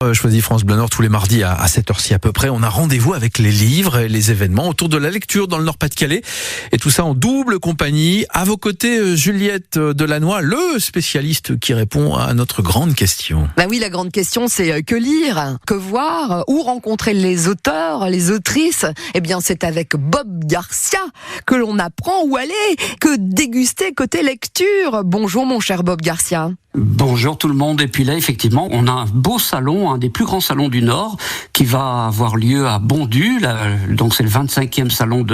Choisis France Bleu Nord tous les mardis à 7h ci à peu près. On a rendez-vous avec les livres et les événements autour de la lecture dans le Nord-Pas-de-Calais. Et tout ça en double compagnie. À vos côtés, Juliette Delannoy, le spécialiste qui répond à notre grande question. Ben oui, la grande question, c'est que lire, que voir, où rencontrer les auteurs, les autrices. Eh bien, c'est avec Bob Garcia que l'on apprend où aller, que déguster côté lecture. Bonjour mon cher Bob Garcia. Bonjour tout le monde. Et puis là, effectivement, on a un beau salon, un des plus grands salons du Nord, qui va avoir lieu à Bondu. Donc c'est le 25e salon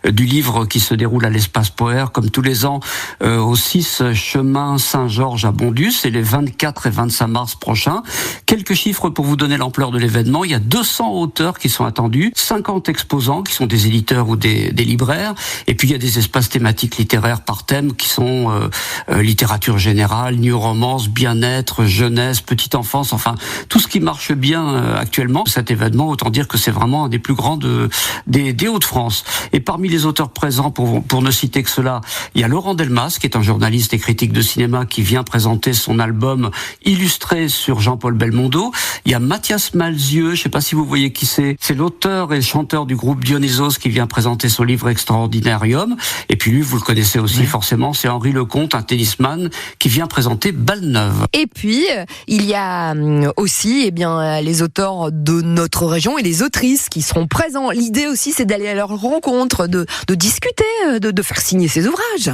du livre qui se déroule à l'Espace Poher, comme tous les ans, au 6 chemin Saint-Georges à Bondu. C'est les 24 et 25 mars prochains. Quelques chiffres pour vous donner l'ampleur de l'événement. Il y a 200 auteurs qui sont attendus, 50 exposants qui sont des éditeurs ou des libraires. Et puis il y a des espaces thématiques littéraires par thème qui sont littérature générale, new roman, bien-être, jeunesse, petite enfance, enfin tout ce qui marche bien actuellement. Cet événement, autant dire que c'est vraiment un des plus grands des Hauts-de-France. Et parmi les auteurs présents, pour ne citer que cela, il y a Laurent Delmas, qui est un journaliste et critique de cinéma qui vient présenter son album illustré sur Jean-Paul Belmondo. Il y a Mathias Malzieu, je ne sais pas si vous voyez qui c'est l'auteur et chanteur du groupe Dionysos qui vient présenter son livre Extraordinarium. Et puis lui, vous le connaissez aussi forcément, c'est Henri Lecomte, un tennisman, qui vient présenter Balneuve. Et puis, il y a aussi les auteurs de notre région et les autrices qui seront présents. L'idée aussi, c'est d'aller à leur rencontre, de discuter, de faire signer ces ouvrages.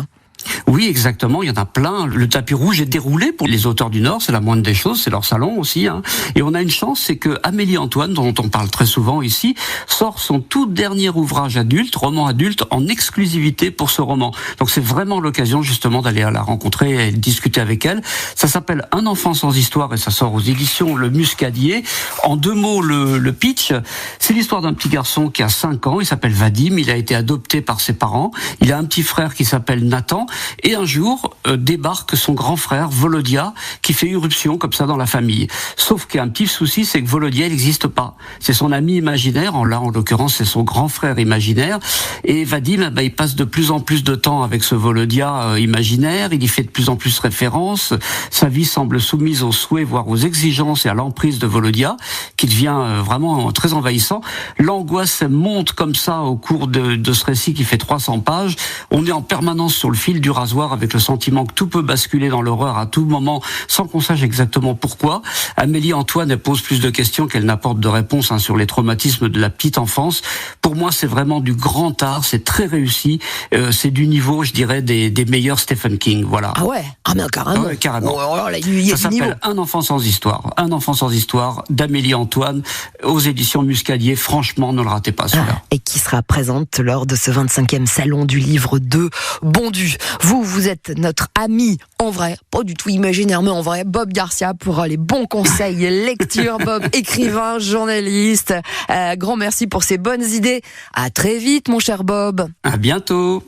Oui, exactement, il y en a plein. Le tapis rouge est déroulé pour les auteurs du Nord, c'est la moindre des choses, c'est leur salon aussi. Et on a une chance, c'est que Amélie Antoine, dont on parle très souvent ici, sort son tout dernier ouvrage adulte, roman adulte, en exclusivité pour ce roman. Donc c'est vraiment l'occasion justement d'aller la rencontrer et discuter avec elle. Ça s'appelle Un enfant sans histoire et ça sort aux éditions Le Muscadier. En 2 mots, le pitch, c'est l'histoire d'un petit garçon qui a 5 ans, il s'appelle Vadim, il a été adopté par ses parents, il a un petit frère qui s'appelle Nathan. Et un jour, débarque son grand frère, Volodia, qui fait irruption comme ça dans la famille. Sauf qu'il y a un petit souci, c'est que Volodia, il n'existe pas. C'est son ami imaginaire, en l'occurrence, c'est son grand frère imaginaire. Et Vadim, il passe de plus en plus de temps avec ce Volodia imaginaire, il y fait de plus en plus référence. Sa vie semble soumise aux souhaits, voire aux exigences et à l'emprise de Volodia, qui devient vraiment très envahissant. L'angoisse monte comme ça au cours de ce récit qui fait 300 pages. On est en permanence sur le fil du rasoir avec le sentiment que tout peut basculer dans l'horreur à tout moment sans qu'on sache exactement pourquoi. Amélie Antoine, elle pose plus de questions qu'elle n'apporte de réponses sur les traumatismes de la petite enfance. Pour moi, c'est vraiment du grand art, c'est très réussi, c'est du niveau, je dirais, des meilleurs Stephen King, voilà. Ah ouais, mais carrément. Ouais, carrément. Ça s'appelle Un enfant sans histoire. Un enfant sans histoire d'Amélie Antoine aux éditions Muscadier. Franchement, ne le ratez pas celui-là. Et qui sera présente lors de ce 25e salon du livre de Bondu. Vous êtes notre ami en vrai, pas du tout imaginaire, mais en vrai, Bob Garcia pour les bons conseils lecture. Bob, écrivain, journaliste. Grand merci pour ces bonnes idées. À très vite, mon cher Bob. À bientôt.